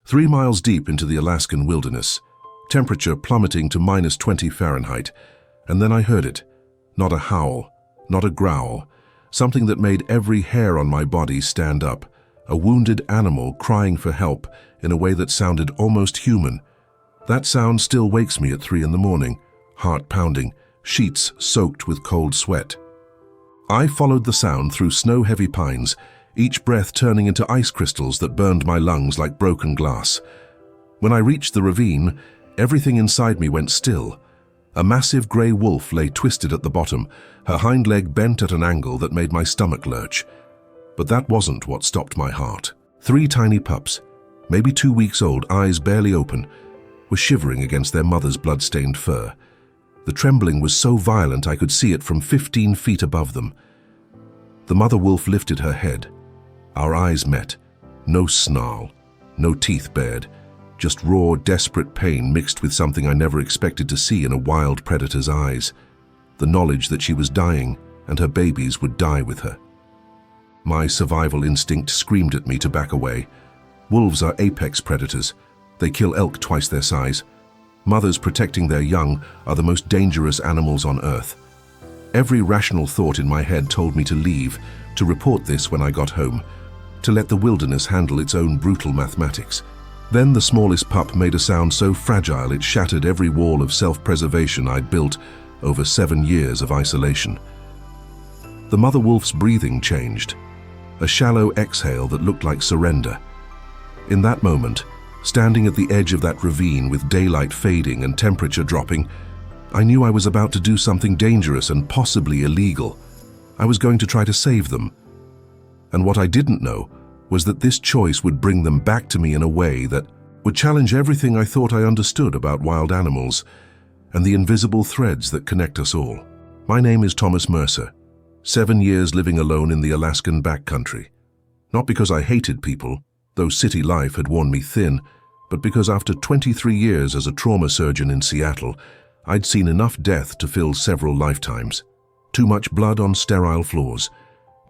3 miles deep into the Alaskan wilderness, temperature plummeting to -20 Fahrenheit, and then I heard it. Not a howl, not a growl, something that made every hair on my body stand up, a wounded animal crying for help in a way that sounded almost human. That sound still wakes me at 3 in the morning, heart pounding, sheets soaked with cold sweat. I followed the sound through snow-heavy pines, each breath turning into ice crystals that burned my lungs like broken glass. When I reached the ravine, everything inside me went still. A massive grey wolf lay twisted at the bottom, her hind leg bent at an angle that made my stomach lurch. But that wasn't what stopped my heart. 3 tiny pups, maybe 2 weeks old, eyes barely open, were shivering against their mother's blood-stained fur. The trembling was so violent I could see it from 15 feet above them. The mother wolf lifted her head. Our eyes met. No snarl, no teeth bared, just raw, desperate pain mixed with something I never expected to see in a wild predator's eyes. The knowledge that she was dying and her babies would die with her. My survival instinct screamed at me to back away. Wolves are apex predators. They kill elk twice their size. Mothers protecting their young are the most dangerous animals on Earth. Every rational thought in my head told me to leave, to report this when I got home, to let the wilderness handle its own brutal mathematics. Then the smallest pup made a sound so fragile it shattered every wall of self-preservation I'd built over 7 years of isolation. The mother wolf's breathing changed, a shallow exhale that looked like surrender. In that moment, standing at the edge of that ravine with daylight fading and temperature dropping, I knew I was about to do something dangerous and possibly illegal. I was going to try to save them. And what I didn't know was that this choice would bring them back to me in a way that would challenge everything I thought I understood about wild animals and the invisible threads that connect us all. My name is Thomas Mercer, 7 years living alone in the Alaskan backcountry. Not because I hated people, though city life had worn me thin, but because after 23 years as a trauma surgeon in Seattle, I'd seen enough death to fill several lifetimes. Too much blood on sterile floors,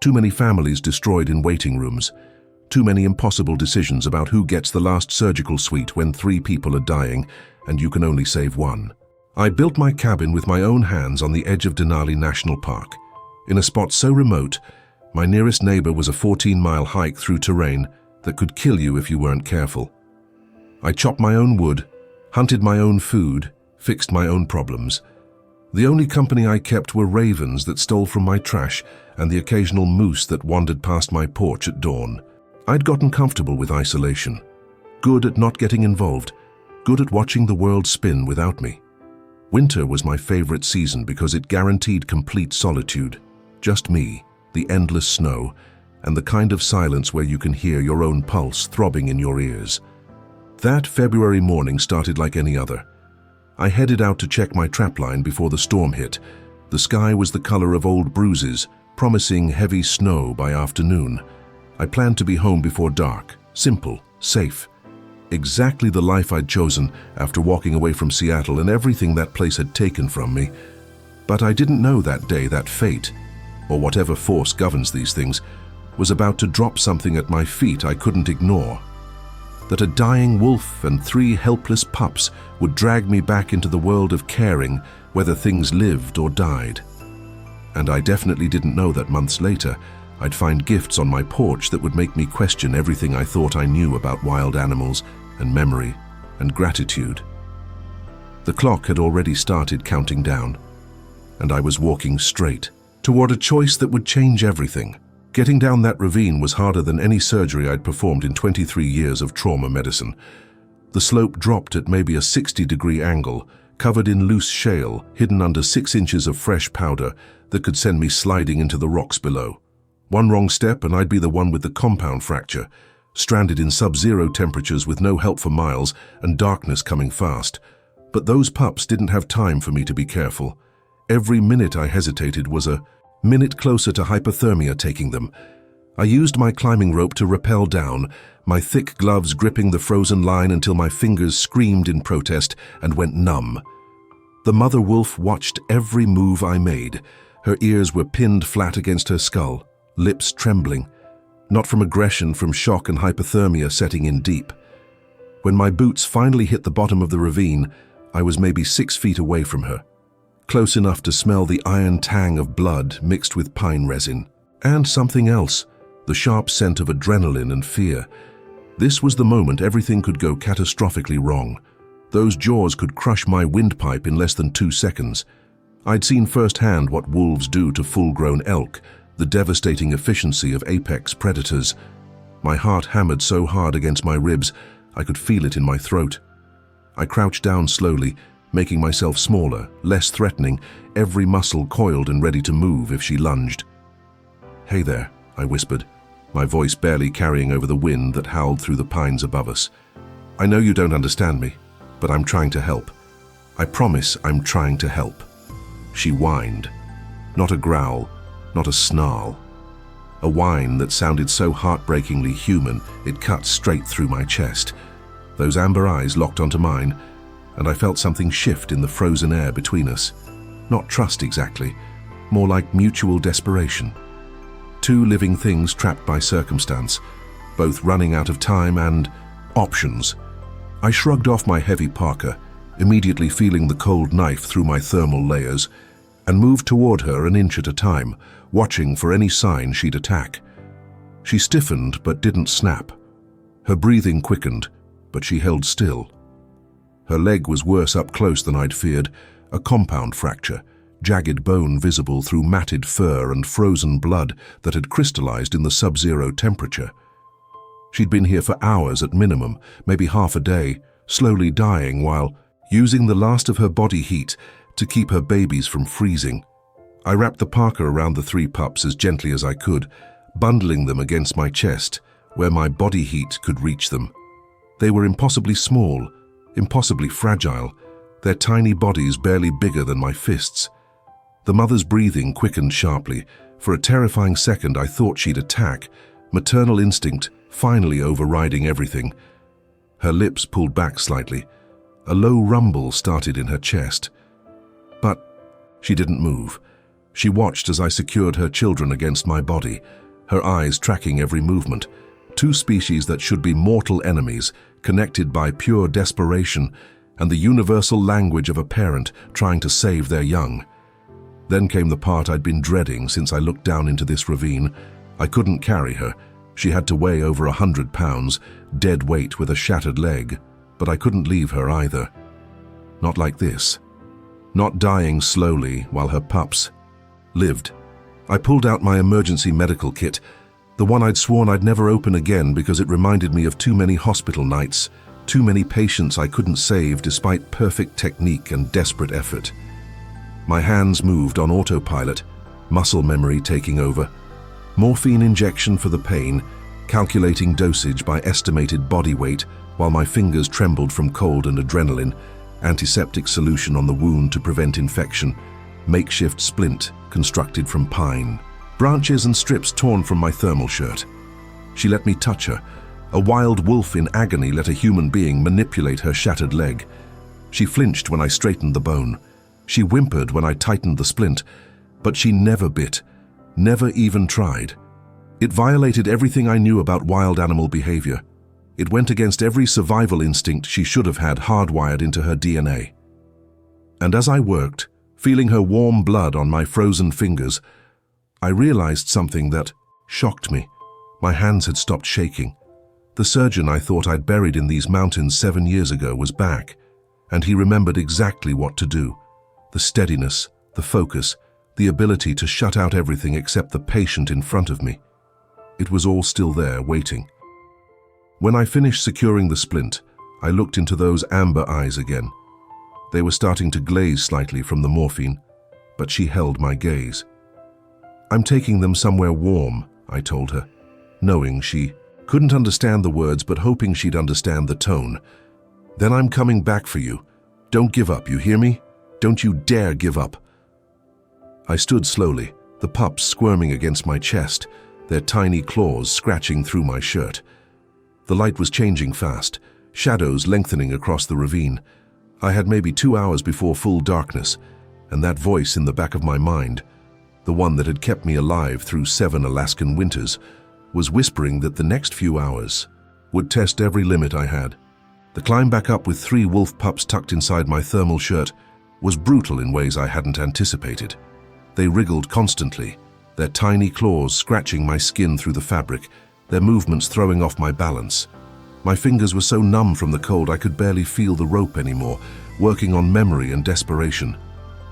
too many families destroyed in waiting rooms, too many impossible decisions about who gets the last surgical suite when 3 people are dying and you can only save 1. I built my cabin with my own hands on the edge of Denali National Park, in a spot so remote, my nearest neighbor was a 14-mile hike through terrain that could kill you if you weren't careful. I chopped my own wood, hunted my own food, fixed my own problems. The only company I kept were ravens that stole from my trash and the occasional moose that wandered past my porch at dawn. I'd gotten comfortable with isolation, good at not getting involved, good at watching the world spin without me. Winter was my favorite season because it guaranteed complete solitude. Just me, the endless snow, and the kind of silence where you can hear your own pulse throbbing in your ears. That February morning started like any other. I headed out to check my trapline before the storm hit. The sky was the color of old bruises, promising heavy snow by afternoon. I planned to be home before dark, simple, safe. Exactly the life I'd chosen after walking away from Seattle and everything that place had taken from me. But I didn't know that day that fate, or whatever force governs these things, was about to drop something at my feet I couldn't ignore. That a dying wolf and 3 helpless pups would drag me back into the world of caring, whether things lived or died. And I definitely didn't know that months later, I'd find gifts on my porch that would make me question everything I thought I knew about wild animals and memory and gratitude. The clock had already started counting down, and I was walking straight toward a choice that would change everything. Getting down that ravine was harder than any surgery I'd performed in 23 years of trauma medicine. The slope dropped at maybe a 60-degree angle, covered in loose shale, hidden under 6 inches of fresh powder that could send me sliding into the rocks below. One wrong step and I'd be the one with the compound fracture, stranded in sub-zero temperatures with no help for miles and darkness coming fast. But those pups didn't have time for me to be careful. Every minute I hesitated was a minute closer to hypothermia taking them. I used my climbing rope to rappel down, my thick gloves gripping the frozen line until my fingers screamed in protest and went numb. The mother wolf watched every move I made. Her ears were pinned flat against her skull, lips trembling, not from aggression, from shock and hypothermia setting in deep. When my boots finally hit the bottom of the ravine, I was maybe 6 feet away from her, close enough to smell the iron tang of blood mixed with pine resin. And something else, the sharp scent of adrenaline and fear. This was the moment everything could go catastrophically wrong. Those jaws could crush my windpipe in less than 2 seconds. I'd seen firsthand what wolves do to full-grown elk, the devastating efficiency of apex predators. My heart hammered so hard against my ribs, I could feel it in my throat. I crouched down slowly, making myself smaller, less threatening, every muscle coiled and ready to move if she lunged. "Hey there," I whispered, my voice barely carrying over the wind that howled through the pines above us. "I know you don't understand me, but I'm trying to help. I promise I'm trying to help." She whined. Not a growl, not a snarl. A whine that sounded so heartbreakingly human, it cut straight through my chest. Those amber eyes locked onto mine, and I felt something shift in the frozen air between us. Not trust exactly, more like mutual desperation. Two living things trapped by circumstance, both running out of time and options. I shrugged off my heavy parka, immediately feeling the cold knife through my thermal layers, and moved toward her an inch at a time, watching for any sign she'd attack. She stiffened but didn't snap. Her breathing quickened, but she held still. Her leg was worse up close than I'd feared, a compound fracture, jagged bone visible through matted fur and frozen blood that had crystallized in the sub-zero temperature. She'd been here for hours at minimum, maybe half a day, slowly dying while using the last of her body heat to keep her babies from freezing. I wrapped the parka around the 3 pups as gently as I could, bundling them against my chest, where my body heat could reach them. They were impossibly small, impossibly fragile, their tiny bodies barely bigger than my fists. The mother's breathing quickened sharply. For a terrifying second I thought she'd attack, maternal instinct finally overriding everything. Her lips pulled back slightly. A low rumble started in her chest. But she didn't move. She watched as I secured her children against my body, her eyes tracking every movement. 2 species that should be mortal enemies, connected by pure desperation and the universal language of a parent trying to save their young. Then came the part I'd been dreading since I looked down into this ravine. I couldn't carry her. She had to weigh over 100 pounds, dead weight with a shattered leg. But I couldn't leave her either. Not like this. Not dying slowly while her pups lived. I pulled out my emergency medical kit, the one I'd sworn I'd never open again because it reminded me of too many hospital nights, too many patients I couldn't save despite perfect technique and desperate effort. My hands moved on autopilot, muscle memory taking over. Morphine injection for the pain, calculating dosage by estimated body weight while my fingers trembled from cold and adrenaline, antiseptic solution on the wound to prevent infection, makeshift splint constructed from pine, branches and strips torn from my thermal shirt. She let me touch her. A wild wolf in agony let a human being manipulate her shattered leg. She flinched when I straightened the bone. She whimpered when I tightened the splint, but she never bit, never even tried. It violated everything I knew about wild animal behavior. It went against every survival instinct she should have had hardwired into her DNA. And as I worked, feeling her warm blood on my frozen fingers, I realized something that shocked me. My hands had stopped shaking. The surgeon I thought I'd buried in these mountains 7 years ago was back, and he remembered exactly what to do. The steadiness, the focus, the ability to shut out everything except the patient in front of me. It was all still there, waiting. When I finished securing the splint, I looked into those amber eyes again. They were starting to glaze slightly from the morphine, but she held my gaze. "I'm taking them somewhere warm," I told her, knowing she couldn't understand the words but hoping she'd understand the tone. "Then I'm coming back for you. Don't give up, you hear me? Don't you dare give up." I stood slowly, the pups squirming against my chest, their tiny claws scratching through my shirt. The light was changing fast, shadows lengthening across the ravine. I had maybe 2 hours before full darkness, and that voice in the back of my mind, the one that had kept me alive through 7 Alaskan winters, was whispering that the next few hours would test every limit I had. The climb back up with 3 wolf pups tucked inside my thermal shirt was brutal in ways I hadn't anticipated. They wriggled constantly, their tiny claws scratching my skin through the fabric, their movements throwing off my balance. My fingers were so numb from the cold I could barely feel the rope anymore, working on memory and desperation.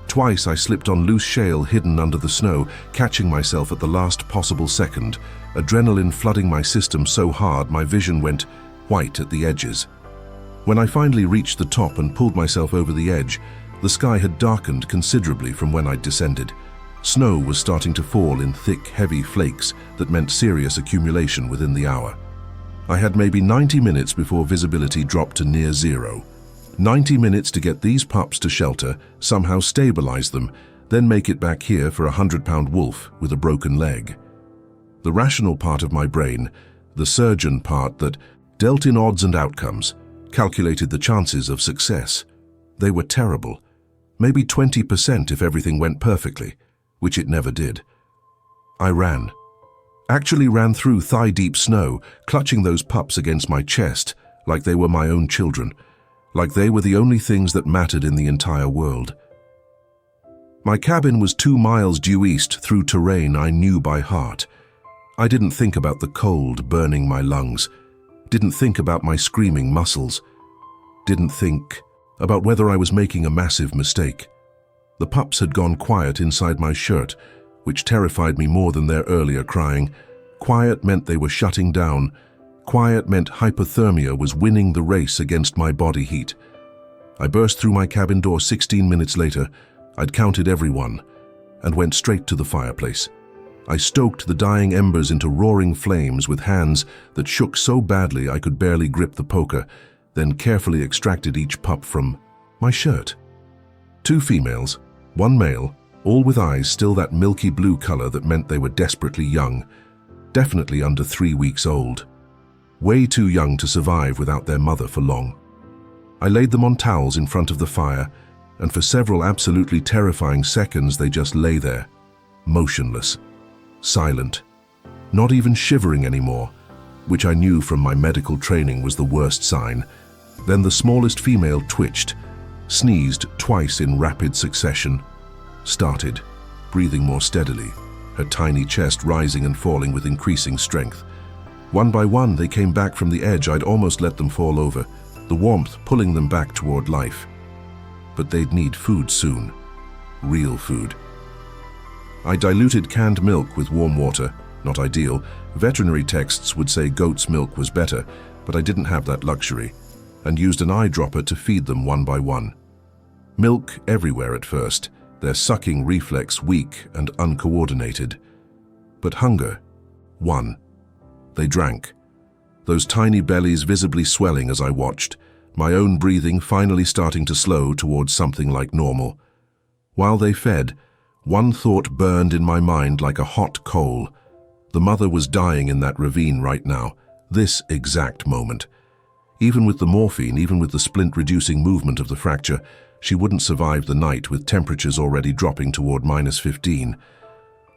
Twice I slipped on loose shale hidden under the snow, catching myself at the last possible second, adrenaline flooding my system so hard my vision went white at the edges. When I finally reached the top and pulled myself over the edge, the sky had darkened considerably from when I'd descended. Snow was starting to fall in thick, heavy flakes that meant serious accumulation within the hour. I had maybe 90 minutes before visibility dropped to near zero. 90 minutes to get these pups to shelter, somehow stabilize them, then make it back here for a 100-pound wolf with a broken leg. The rational part of my brain, the surgeon part that dealt in odds and outcomes, calculated the chances of success. They were terrible. Maybe 20% if everything went perfectly, which it never did. I ran. Actually ran through thigh-deep snow, clutching those pups against my chest like they were my own children, like they were the only things that mattered in the entire world. My cabin was 2 miles due east through terrain I knew by heart. I didn't think about the cold burning my lungs, didn't think about my screaming muscles, didn't think about whether I was making a massive mistake. The pups had gone quiet inside my shirt, which terrified me more than their earlier crying. Quiet meant they were shutting down. Quiet meant hypothermia was winning the race against my body heat. I burst through my cabin door 16 minutes later. I'd counted everyone and went straight to the fireplace. I stoked the dying embers into roaring flames with hands that shook so badly I could barely grip the poker, then carefully extracted each pup from my shirt. 2 females, 1 male, all with eyes still that milky blue color that meant they were desperately young, definitely under 3 weeks old. Way too young to survive without their mother for long. I laid them on towels in front of the fire, and for several absolutely terrifying seconds they just lay there, motionless, silent, not even shivering anymore, which I knew from my medical training was the worst sign. Then the smallest female twitched, sneezed twice in rapid succession, started, breathing more steadily, her tiny chest rising and falling with increasing strength. One by one they came back from the edge I'd almost let them fall over, the warmth pulling them back toward life. But they'd need food soon, real food. I diluted canned milk with warm water, not ideal. Veterinary texts would say goat's milk was better, but I didn't have that luxury, and used an eyedropper to feed them one by one. Milk everywhere at first, their sucking reflex weak and uncoordinated. But hunger, won. They drank, those tiny bellies visibly swelling as I watched, my own breathing finally starting to slow towards something like normal. While they fed, one thought burned in my mind like a hot coal. The mother was dying in that ravine right now, this exact moment. Even with the morphine, even with the splint-reducing movement of the fracture, she wouldn't survive the night with temperatures already dropping toward -15.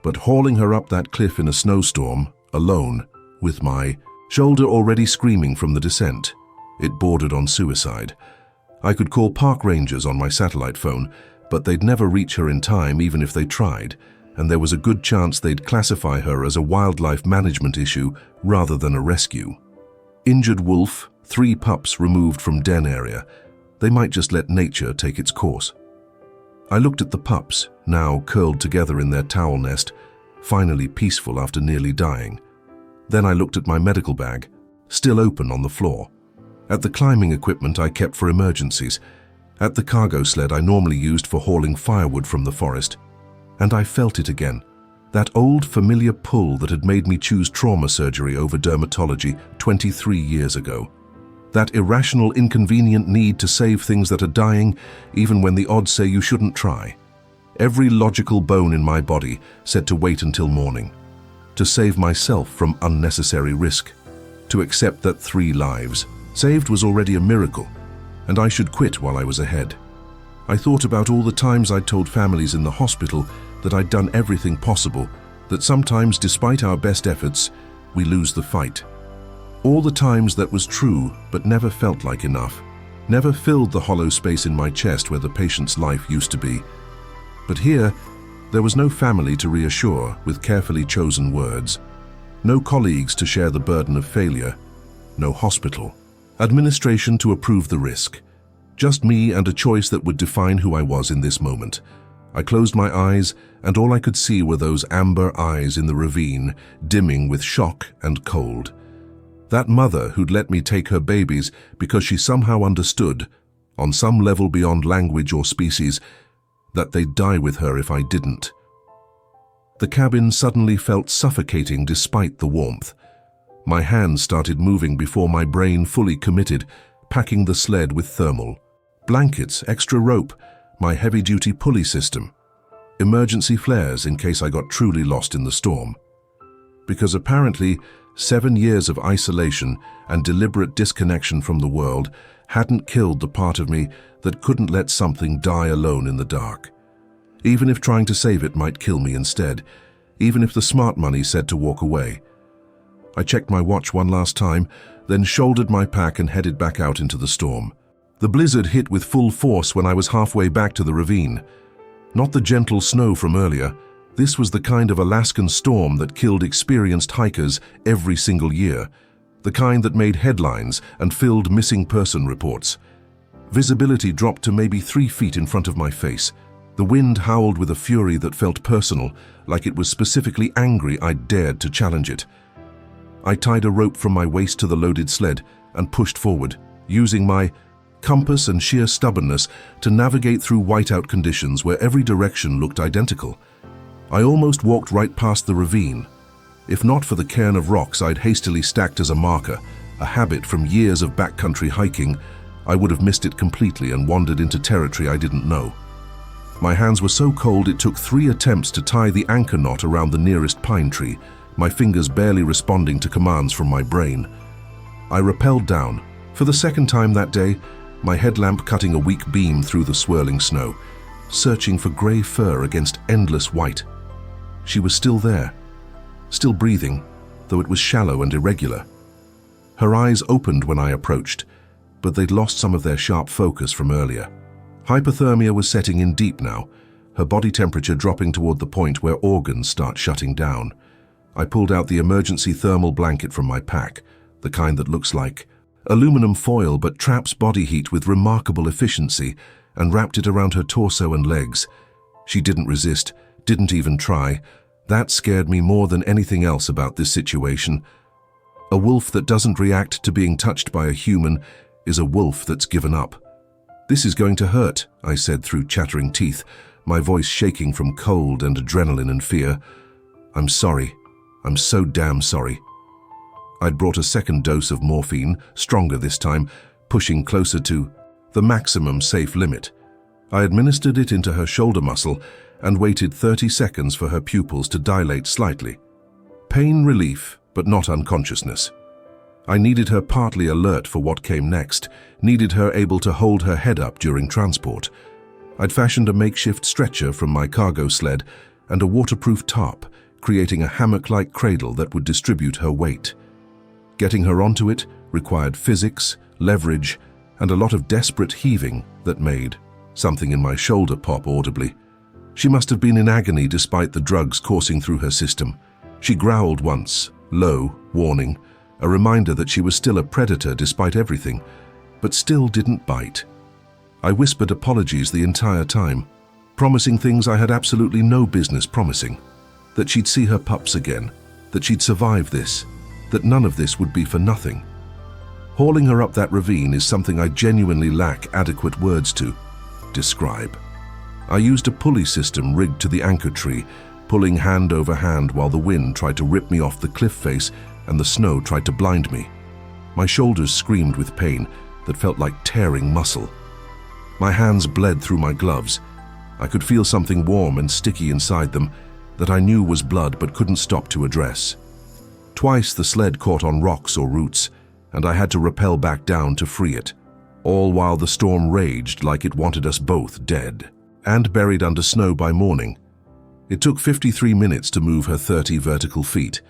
But hauling her up that cliff in a snowstorm, alone, with my shoulder already screaming from the descent, it bordered on suicide. I could call park rangers on my satellite phone, but they'd never reach her in time even if they tried, and there was a good chance they'd classify her as a wildlife management issue rather than a rescue. Injured wolf, 3 pups removed from den area. They might just let nature take its course. I looked at the pups, now curled together in their towel nest, finally peaceful after nearly dying. Then I looked at my medical bag, still open on the floor. At the climbing equipment I kept for emergencies. At the cargo sled I normally used for hauling firewood from the forest. And I felt it again, that old familiar pull that had made me choose trauma surgery over dermatology 23 years ago. That irrational, inconvenient need to save things that are dying, even when the odds say you shouldn't try. Every logical bone in my body said to wait until morning, to save myself from unnecessary risk, to accept that 3 lives saved was already a miracle, and I should quit while I was ahead. I thought about all the times I'd told families in the hospital that I'd done everything possible, that sometimes, despite our best efforts, we lose the fight. All the times that was true, but never felt like enough. Never filled the hollow space in my chest where the patient's life used to be. But here, there was no family to reassure with carefully chosen words. No colleagues to share the burden of failure. No hospital. Administration to approve the risk. Just me and a choice that would define who I was in this moment. I closed my eyes, and all I could see were those amber eyes in the ravine, dimming with shock and cold. That mother who'd let me take her babies because she somehow understood, on some level beyond language or species, that they'd die with her if I didn't. The cabin suddenly felt suffocating despite the warmth. My hands started moving before my brain fully committed, packing the sled with thermal. Blankets, extra rope, my heavy-duty pulley system. Emergency flares in case I got truly lost in the storm. Because apparently, 7 years of isolation and deliberate disconnection from the world hadn't killed the part of me that couldn't let something die alone in the dark. Even if trying to save it might kill me instead, even if the smart money said to walk away. I checked my watch one last time, then shouldered my pack and headed back out into the storm. The blizzard hit with full force when I was halfway back to the ravine. Not the gentle snow from earlier. This was the kind of Alaskan storm that killed experienced hikers every single year, the kind that made headlines and filled missing person reports. Visibility dropped to maybe 3 feet in front of my face. The wind howled with a fury that felt personal, like it was specifically angry I'd dared to challenge it. I tied a rope from my waist to the loaded sled and pushed forward, using my compass and sheer stubbornness to navigate through whiteout conditions where every direction looked identical. I almost walked right past the ravine. If not for the cairn of rocks I'd hastily stacked as a marker, a habit from years of backcountry hiking, I would have missed it completely and wandered into territory I didn't know. My hands were so cold it took 3 attempts to tie the anchor knot around the nearest pine tree, my fingers barely responding to commands from my brain. I rappelled down, for the second time that day, my headlamp cutting a weak beam through the swirling snow, searching for grey fur against endless white. She was still there, still breathing, though it was shallow and irregular. Her eyes opened when I approached, but they'd lost some of their sharp focus from earlier. Hypothermia was setting in deep now, her body temperature dropping toward the point where organs start shutting down. I pulled out the emergency thermal blanket from my pack, the kind that looks like aluminum foil but traps body heat with remarkable efficiency, and wrapped it around her torso and legs. She didn't resist, didn't even try. That scared me more than anything else about this situation. A wolf that doesn't react to being touched by a human is a wolf that's given up. "This is going to hurt," I said through chattering teeth, my voice shaking from cold and adrenaline and fear. "I'm sorry. I'm so damn sorry." I'd brought a second dose of morphine, stronger this time, pushing closer to the maximum safe limit. I administered it into her shoulder muscle and waited 30 seconds for her pupils to dilate slightly. Pain relief, but not unconsciousness. I needed her partly alert for what came next, needed her able to hold her head up during transport. I'd fashioned a makeshift stretcher from my cargo sled and a waterproof tarp, creating a hammock-like cradle that would distribute her weight. Getting her onto it required physics, leverage, and a lot of desperate heaving that made something in my shoulder pop audibly. She must have been in agony despite the drugs coursing through her system. She growled once, low, warning, a reminder that she was still a predator despite everything, but still didn't bite. I whispered apologies the entire time, promising things I had absolutely no business promising. That she'd see her pups again, that she'd survive this, that none of this would be for nothing. Hauling her up that ravine is something I genuinely lack adequate words to describe. I used a pulley system rigged to the anchor tree, pulling hand over hand while the wind tried to rip me off the cliff face and the snow tried to blind me. My shoulders screamed with pain that felt like tearing muscle. My hands bled through my gloves. I could feel something warm and sticky inside them that I knew was blood but couldn't stop to address. Twice the sled caught on rocks or roots, and I had to rappel back down to free it, all while the storm raged like it wanted us both dead and buried under snow by morning. It took 53 minutes to move her 30 vertical feet.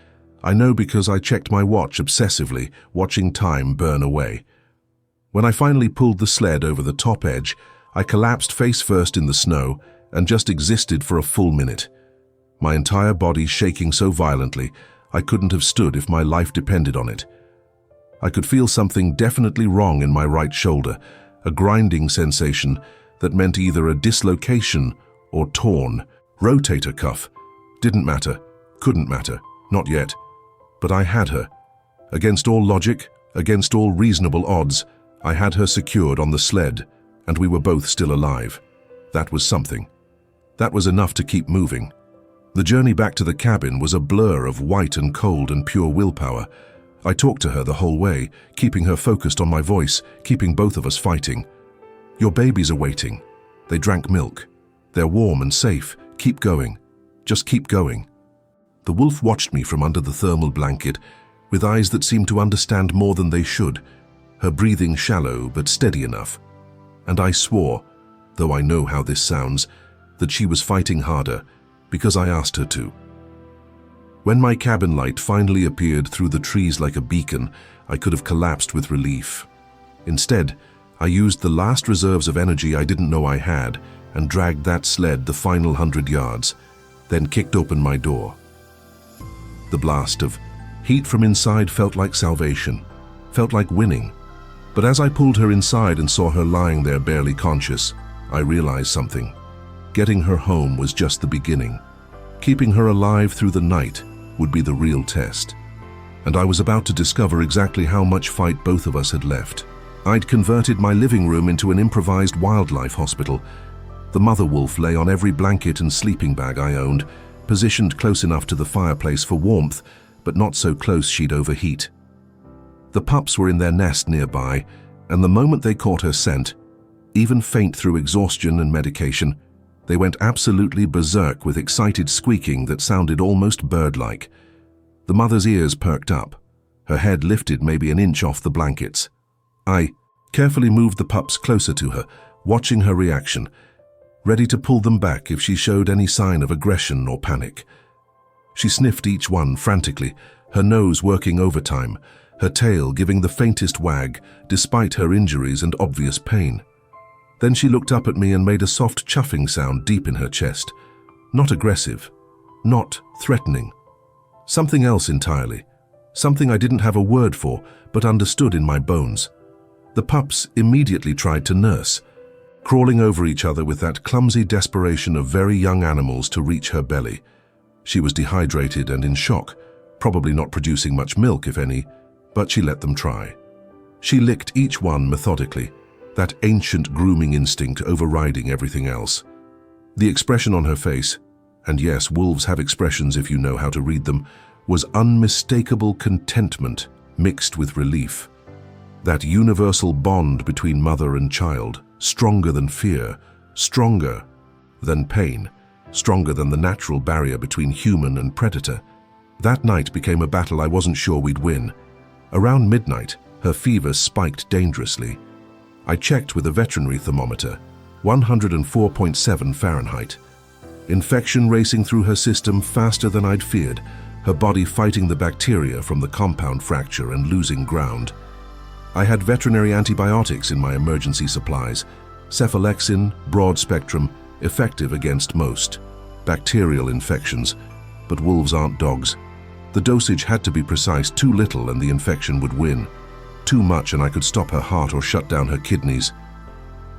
I know because I checked my watch obsessively, watching time burn away. When I finally pulled the sled over the top edge, I collapsed face first in the snow and just existed for a full minute. My entire body shaking so violently, I couldn't have stood if my life depended on it. I could feel something definitely wrong in my right shoulder, a grinding sensation that meant either a dislocation or torn. Rotator cuff. Didn't matter. Couldn't matter. Not yet. But I had her. Against all logic, against all reasonable odds, I had her secured on the sled, and we were both still alive. That was something. That was enough to keep moving. The journey back to the cabin was a blur of white and cold and pure willpower. I talked to her the whole way, keeping her focused on my voice, keeping both of us fighting. Your babies are waiting. They drank milk. They're warm and safe. Keep going. Just keep going. The wolf watched me from under the thermal blanket, with eyes that seemed to understand more than they should, her breathing shallow but steady enough. And I swore, though I know how this sounds, that she was fighting harder, because I asked her to. When my cabin light finally appeared through the trees like a beacon, I could have collapsed with relief. Instead, I used the last reserves of energy I didn't know I had and dragged that sled the final 100 yards, then kicked open my door. The blast of heat from inside felt like salvation, felt like winning. But as I pulled her inside and saw her lying there barely conscious, I realized something. Getting her home was just the beginning. Keeping her alive through the night would be the real test. And I was about to discover exactly how much fight both of us had left. I'd converted my living room into an improvised wildlife hospital. The mother wolf lay on every blanket and sleeping bag I owned, positioned close enough to the fireplace for warmth, but not so close she'd overheat. The pups were in their nest nearby, and the moment they caught her scent, even faint through exhaustion and medication, they went absolutely berserk with excited squeaking that sounded almost bird-like. The mother's ears perked up, her head lifted maybe an inch off the blankets. I carefully moved the pups closer to her, watching her reaction, ready to pull them back if she showed any sign of aggression or panic. She sniffed each one frantically, her nose working overtime, her tail giving the faintest wag despite her injuries and obvious pain. Then she looked up at me and made a soft chuffing sound deep in her chest. Not aggressive, not threatening. Something else entirely. Something I didn't have a word for, but understood in my bones. The pups immediately tried to nurse, crawling over each other with that clumsy desperation of very young animals to reach her belly. She was dehydrated and in shock, probably not producing much milk, if any, but she let them try. She licked each one methodically, that ancient grooming instinct overriding everything else. The expression on her face, and yes, wolves have expressions if you know how to read them, was unmistakable contentment mixed with relief. That universal bond between mother and child, stronger than fear, stronger than pain, stronger than the natural barrier between human and predator. That night became a battle I wasn't sure we'd win. Around midnight, her fever spiked dangerously. I checked with a veterinary thermometer, 104.7 Fahrenheit. Infection racing through her system faster than I'd feared, her body fighting the bacteria from the compound fracture and losing ground. I had veterinary antibiotics in my emergency supplies, cephalexin, broad spectrum, effective against most bacterial infections, but wolves aren't dogs. The dosage had to be precise, too little and the infection would win. Too much and I could stop her heart or shut down her kidneys.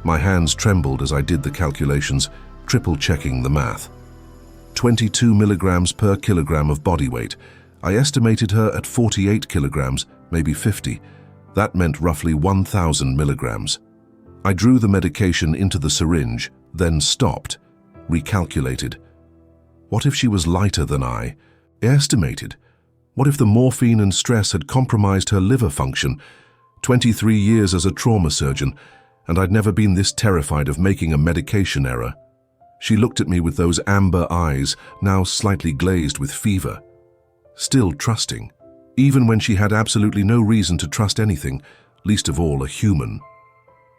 My hands trembled as I did the calculations, triple-checking the math. 22 milligrams per kilogram of body weight. I estimated her at 48 kilograms, maybe 50. That meant roughly 1,000 milligrams. I drew the medication into the syringe, then stopped, recalculated. What if she was lighter than I? Estimated. What if the morphine and stress had compromised her liver function? 23 years as a trauma surgeon, and I'd never been this terrified of making a medication error. She looked at me with those amber eyes, now slightly glazed with fever. Still trusting, even when she had absolutely no reason to trust anything, least of all a human.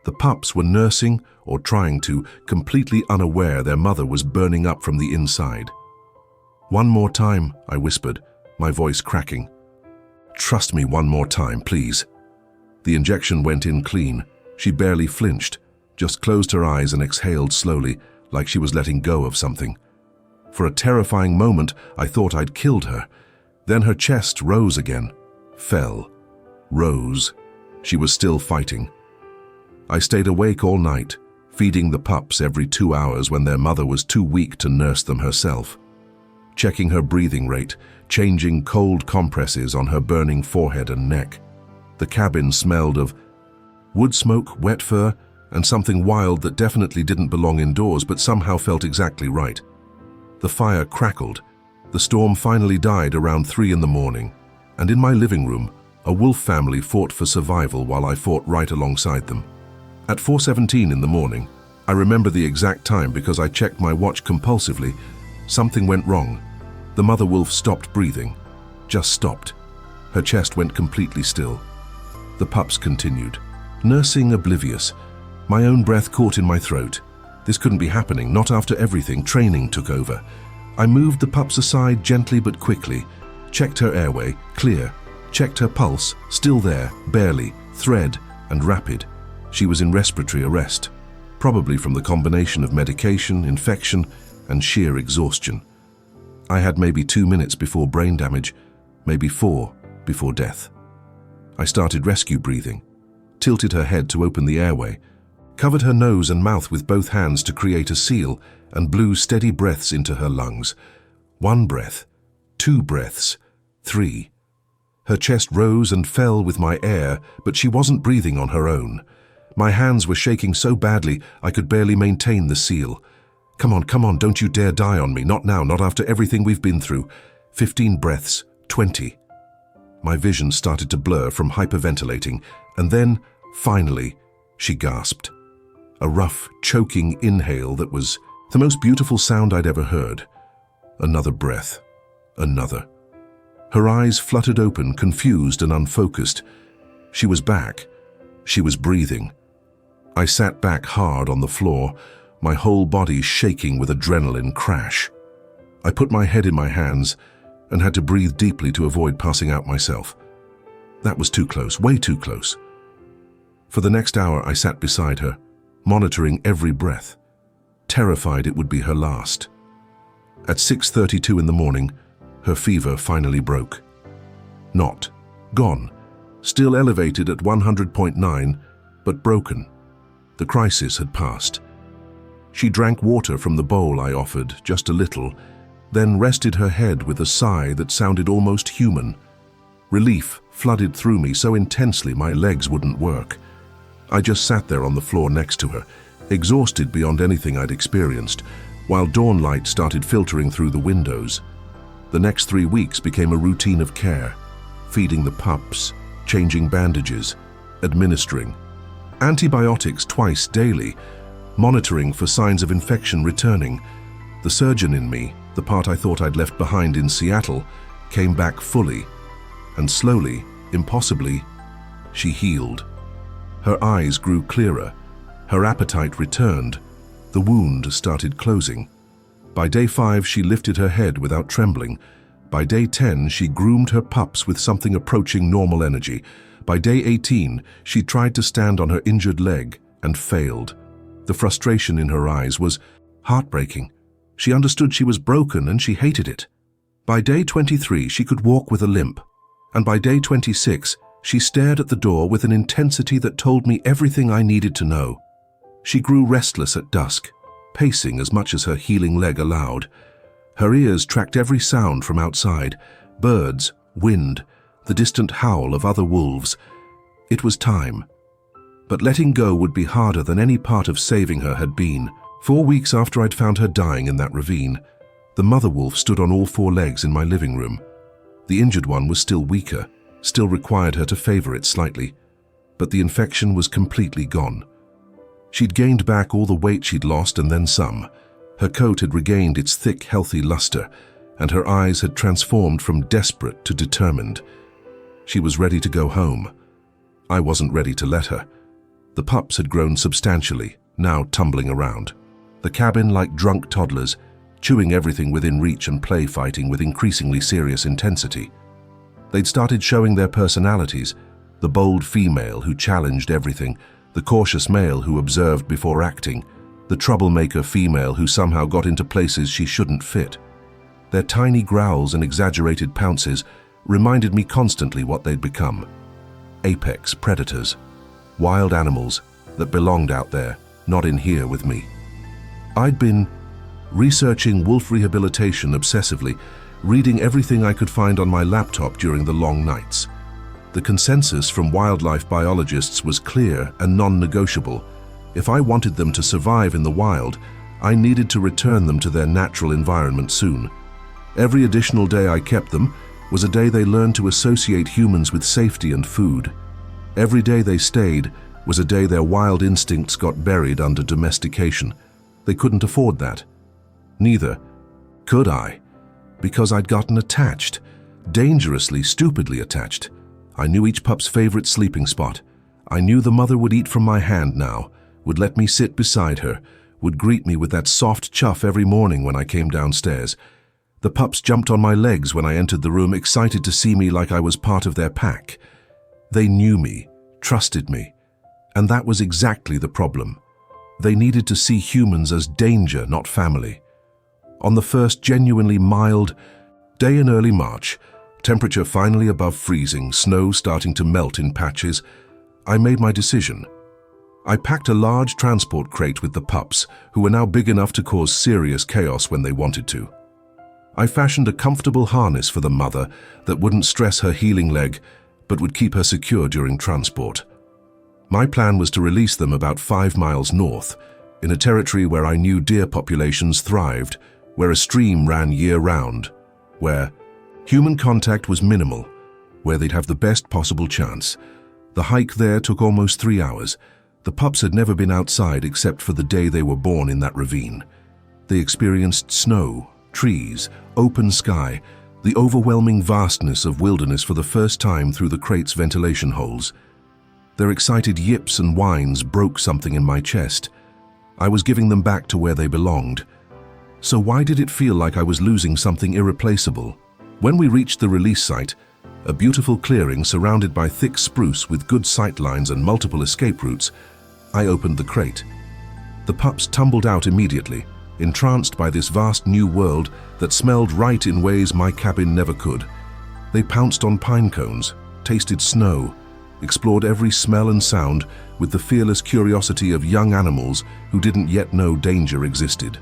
The pups were nursing, or trying to, completely unaware their mother was burning up from the inside. "One more time," I whispered, my voice cracking. "Trust me one more time, please." The injection went in clean. She barely flinched, just closed her eyes and exhaled slowly, like she was letting go of something. For a terrifying moment, I thought I'd killed her. Then her chest rose again, fell, rose. She was still fighting. I stayed awake all night, feeding the pups every 2 hours when their mother was too weak to nurse them herself, checking her breathing rate, changing cold compresses on her burning forehead and neck. The cabin smelled of wood smoke, wet fur, and something wild that definitely didn't belong indoors but somehow felt exactly right. The fire crackled. The storm finally died around 3 in the morning, and in my living room, a wolf family fought for survival while I fought right alongside them. At 4:17 in the morning, I remember the exact time because I checked my watch compulsively. Something went wrong. The mother wolf stopped breathing. Just stopped. Her chest went completely still. The pups continued, nursing oblivious. My own breath caught in my throat. This couldn't be happening, not after everything. Training took over. I moved the pups aside gently but quickly, checked her airway, clear, checked her pulse, still there, barely, thread and rapid. She was in respiratory arrest, probably from the combination of medication, infection, and sheer exhaustion. I had maybe 2 minutes before brain damage, maybe 4 before death. I started rescue breathing, tilted her head to open the airway, covered her nose and mouth with both hands to create a seal, and blew steady breaths into her lungs. 1 breath, 2 breaths, 3. Her chest rose and fell with my air, but she wasn't breathing on her own. My hands were shaking so badly I could barely maintain the seal. Come on, don't you dare die on me. Not now, not after everything we've been through. 15 breaths, 20. My vision started to blur from hyperventilating, and then, finally, she gasped. A rough, choking inhale that was the most beautiful sound I'd ever heard. Another breath. Another. Her eyes fluttered open, confused and unfocused. She was back. She was breathing. I sat back hard on the floor, my whole body shaking with adrenaline crash. I put my head in my hands and had to breathe deeply to avoid passing out myself. That was too close, way too close. For the next hour, I sat beside her, monitoring every breath, terrified it would be her last. At 6:32 in the morning, her fever finally broke. Not gone, still elevated at 100.9, but broken. The crisis had passed. She drank water from the bowl I offered, just a little, then rested her head with a sigh that sounded almost human. Relief flooded through me so intensely my legs wouldn't work. I just sat there on the floor next to her, exhausted beyond anything I'd experienced, while dawn light started filtering through the windows. The next 3 weeks became a routine of care, feeding the pups, changing bandages, administering antibiotics twice daily, monitoring for signs of infection returning. The surgeon in me, the part I thought I'd left behind in Seattle, came back fully, and slowly, impossibly, she healed. Her eyes grew clearer, her appetite returned, the wound started closing. By day 5, she lifted her head without trembling. By day 10, she groomed her pups with something approaching normal energy. By day 18, she tried to stand on her injured leg and failed. The frustration in her eyes was heartbreaking. She understood she was broken and she hated it. By day 23, she could walk with a limp. And by day 26, she stared at the door with an intensity that told me everything I needed to know. She grew restless at dusk, pacing as much as her healing leg allowed. Her ears tracked every sound from outside, birds, wind, the distant howl of other wolves. It was time. But letting go would be harder than any part of saving her had been. 4 weeks after I'd found her dying in that ravine, the mother wolf stood on all 4 legs in my living room. The injured one was still weaker, still required her to favor it slightly, but the infection was completely gone. She'd gained back all the weight she'd lost and then some. Her coat had regained its thick, healthy luster, and her eyes had transformed from desperate to determined. She was ready to go home. I wasn't ready to let her. The pups had grown substantially, now tumbling around. The cabin, like drunk toddlers, chewing everything within reach and play fighting with increasingly serious intensity. They'd started showing their personalities, the bold female who challenged everything, the cautious male who observed before acting, the troublemaker female who somehow got into places she shouldn't fit. Their tiny growls and exaggerated pounces reminded me constantly what they'd become. Apex predators, wild animals that belonged out there, not in here with me. I'd been researching wolf rehabilitation obsessively, reading everything I could find on my laptop during the long nights. The consensus from wildlife biologists was clear and non-negotiable. If I wanted them to survive in the wild, I needed to return them to their natural environment soon. Every additional day I kept them was a day they learned to associate humans with safety and food. Every day they stayed was a day their wild instincts got buried under domestication. They couldn't afford that. Neither could I, because I'd gotten attached, dangerously, stupidly attached. I knew each pup's favorite sleeping spot. I knew the mother would eat from my hand now, would let me sit beside her, would greet me with that soft chuff every morning when I came downstairs. The pups jumped on my legs when I entered the room, excited to see me like I was part of their pack. They knew me, trusted me, and that was exactly the problem. They needed to see humans as danger, not family. On the first genuinely mild day in early March, temperature finally above freezing, snow starting to melt in patches, I made my decision. I packed a large transport crate with the pups, who were now big enough to cause serious chaos when they wanted to. I fashioned a comfortable harness for the mother that wouldn't stress her healing leg, but would keep her secure during transport. My plan was to release them about 5 miles north, in a territory where I knew deer populations thrived, where a stream ran year-round, where human contact was minimal, where they'd have the best possible chance. The hike there took almost 3 hours. The pups had never been outside except for the day they were born in that ravine. They experienced snow, trees, open sky, the overwhelming vastness of wilderness for the first time through the crate's ventilation holes. Their excited yips and whines broke something in my chest. I was giving them back to where they belonged. So why did it feel like I was losing something irreplaceable? When we reached the release site, a beautiful clearing surrounded by thick spruce with good sight lines and multiple escape routes, I opened the crate. The pups tumbled out immediately, entranced by this vast new world that smelled right in ways my cabin never could. They pounced on pine cones, tasted snow, explored every smell and sound with the fearless curiosity of young animals who didn't yet know danger existed.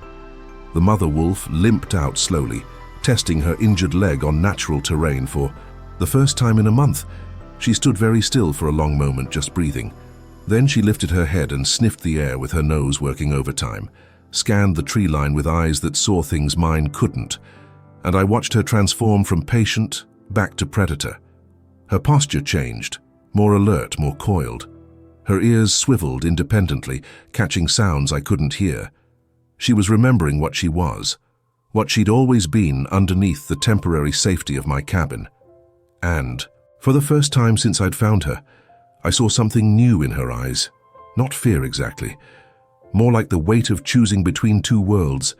The mother wolf limped out slowly, testing her injured leg on natural terrain for the first time in a month. She stood very still for a long moment, just breathing. Then she lifted her head and sniffed the air with her nose working overtime, scanned the tree line with eyes that saw things mine couldn't, and I watched her transform from patient back to predator. Her posture changed, more alert, more coiled. Her ears swiveled independently, catching sounds I couldn't hear. She was remembering what she was, what she'd always been underneath the temporary safety of my cabin. And, for the first time since I'd found her, I saw something new in her eyes. Not fear exactly, more like the weight of choosing between two worlds,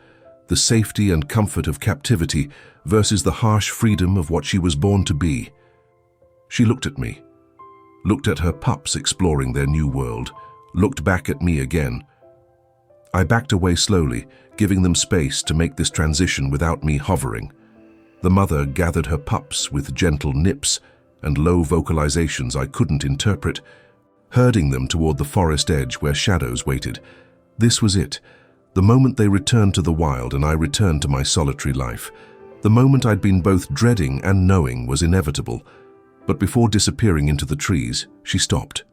the safety and comfort of captivity versus the harsh freedom of what she was born to be. She looked at me, looked at her pups exploring their new world, looked back at me again. I backed away slowly, giving them space to make this transition without me hovering. The mother gathered her pups with gentle nips and low vocalizations I couldn't interpret, herding them toward the forest edge where shadows waited. This was it, the moment they returned to the wild and I returned to my solitary life. The moment I'd been both dreading and knowing was inevitable. But before disappearing into the trees, she stopped,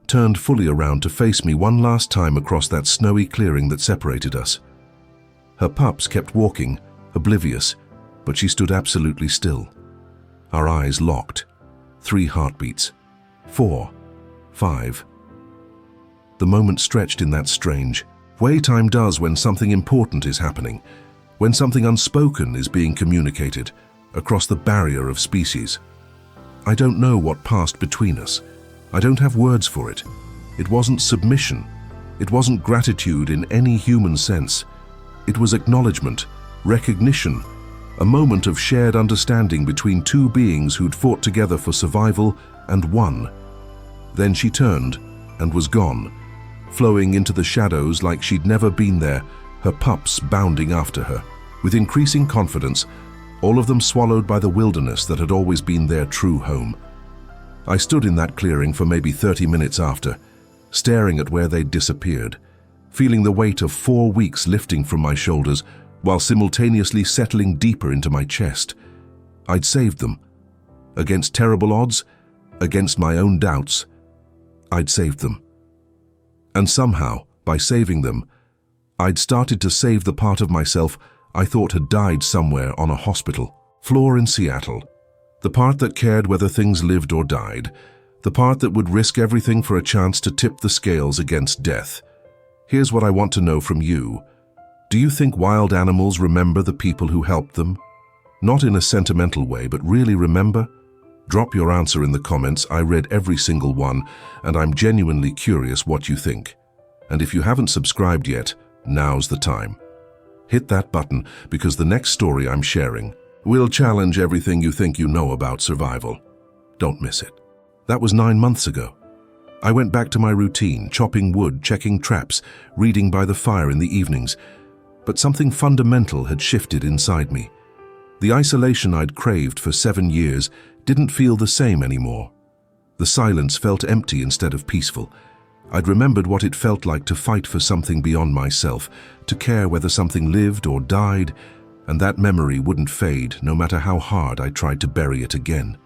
turned fully around to face me one last time across that snowy clearing that separated us. Her pups kept walking, oblivious, but she stood absolutely still. Our eyes locked. 3 heartbeats. 4. 5. The moment stretched in that strange way time does when something important is happening, when something unspoken is being communicated across the barrier of species. I don't know what passed between us. I don't have words for it. It wasn't submission. It wasn't gratitude in any human sense. It was acknowledgement, recognition, a moment of shared understanding between two beings who'd fought together for survival and won. Then she turned and was gone, flowing into the shadows like she'd never been there, her pups bounding after her. With increasing confidence, all of them swallowed by the wilderness that had always been their true home. I stood in that clearing for maybe 30 minutes after, staring at where they'd disappeared, feeling the weight of 4 weeks lifting from my shoulders while simultaneously settling deeper into my chest. I'd saved them. Against terrible odds, against my own doubts, I'd saved them. And somehow, by saving them, I'd started to save the part of myself I thought had died somewhere on a hospital floor in Seattle. The part that cared whether things lived or died. The part that would risk everything for a chance to tip the scales against death. Here's what I want to know from you. Do you think wild animals remember the people who helped them? Not in a sentimental way, but really remember? Drop your answer in the comments. I read every single one, and I'm genuinely curious what you think. And if you haven't subscribed yet, now's the time. Hit that button, because the next story I'm sharing will challenge everything you think you know about survival. Don't miss it. That was 9 months ago. I went back to my routine, chopping wood, checking traps, reading by the fire in the evenings. But something fundamental had shifted inside me. The isolation I'd craved for 7 years didn't feel the same anymore. The silence felt empty instead of peaceful. I'd remembered what it felt like to fight for something beyond myself, to care whether something lived or died, and that memory wouldn't fade no matter how hard I tried to bury it again.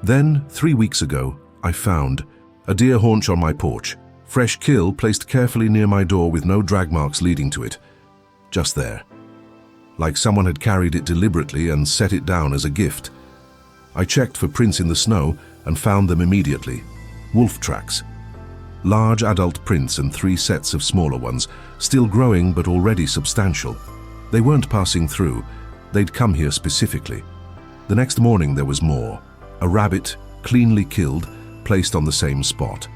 Then, 3 weeks ago, I found a deer haunch on my porch, fresh kill placed carefully near my door with no drag marks leading to it. Just there. Like someone had carried it deliberately and set it down as a gift. I checked for prints in the snow and found them immediately. Wolf tracks. Large adult prints and 3 sets of smaller ones, still growing but already substantial. They weren't passing through. They'd come here specifically. The next morning there was more. A rabbit, cleanly killed, placed on the same spot.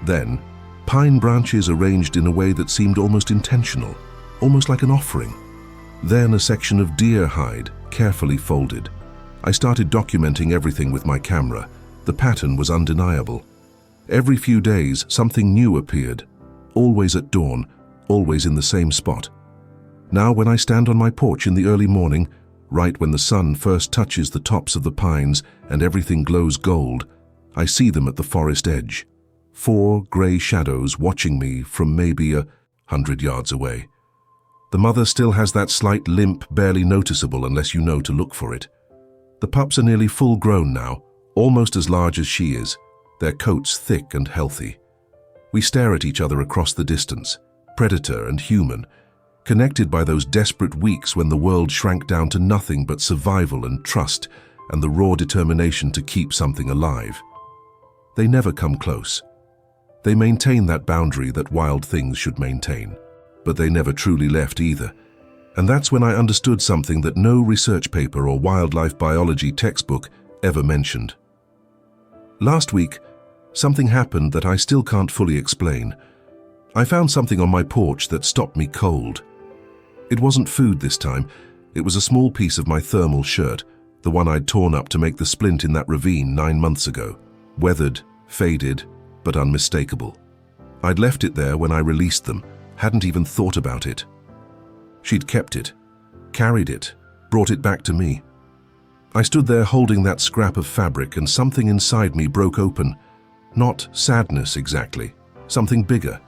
Then, pine branches arranged in a way that seemed almost intentional, almost like an offering. Then a section of deer hide, carefully folded. I started documenting everything with my camera. The pattern was undeniable. Every few days, something new appeared, always at dawn, always in the same spot. Now when I stand on my porch in the early morning, right when the sun first touches the tops of the pines and everything glows gold, I see them at the forest edge. 4 gray shadows watching me from maybe 100 yards away. The mother still has that slight limp, barely noticeable unless you know to look for it. The pups are nearly full grown now, almost as large as she is, their coats thick and healthy. We stare at each other across the distance, predator and human, connected by those desperate weeks when the world shrank down to nothing but survival and trust and the raw determination to keep something alive. They never come close. They maintain that boundary that wild things should maintain, but they never truly left either. And that's when I understood something that no research paper or wildlife biology textbook ever mentioned. Last week, something happened that I still can't fully explain. I found something on my porch that stopped me cold. It wasn't food this time. It was a small piece of my thermal shirt, the one I'd torn up to make the splint in that ravine 9 months ago. Weathered, faded, but unmistakable. I'd left it there when I released them, hadn't even thought about it. She'd kept it, carried it, brought it back to me. I stood there holding that scrap of fabric and something inside me broke open. Not sadness exactly, something bigger.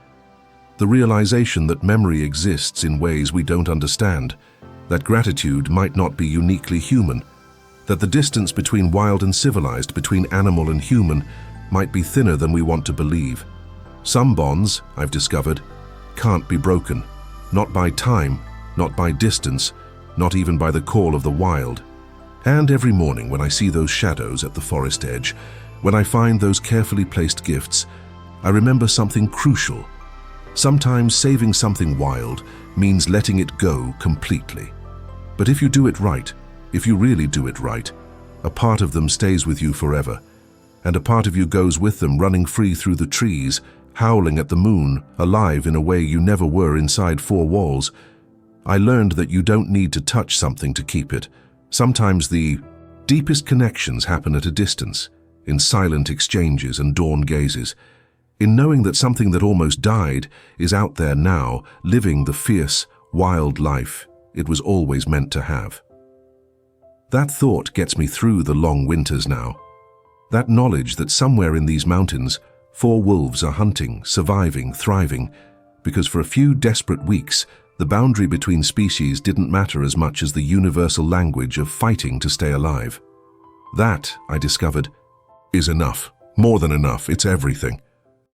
The realization that memory exists in ways we don't understand, that gratitude might not be uniquely human, that the distance between wild and civilized, between animal and human, might be thinner than we want to believe. Some bonds, I've discovered, can't be broken, not by time, not by distance, not even by the call of the wild. And every morning when I see those shadows at the forest edge, when I find those carefully placed gifts, I remember something crucial. Sometimes saving something wild means letting it go completely. But if you do it right, if you really do it right, a part of them stays with you forever, and a part of you goes with them running free through the trees, howling at the moon, alive in a way you never were inside 4 walls. I learned that you don't need to touch something to keep it. Sometimes the deepest connections happen at a distance, in silent exchanges and dawn gazes, in knowing that something that almost died is out there now, living the fierce, wild life it was always meant to have. That thought gets me through the long winters now. That knowledge that somewhere in these mountains, 4 wolves are hunting, surviving, thriving, because for a few desperate weeks, the boundary between species didn't matter as much as the universal language of fighting to stay alive. That, I discovered, is enough. More than enough, it's everything.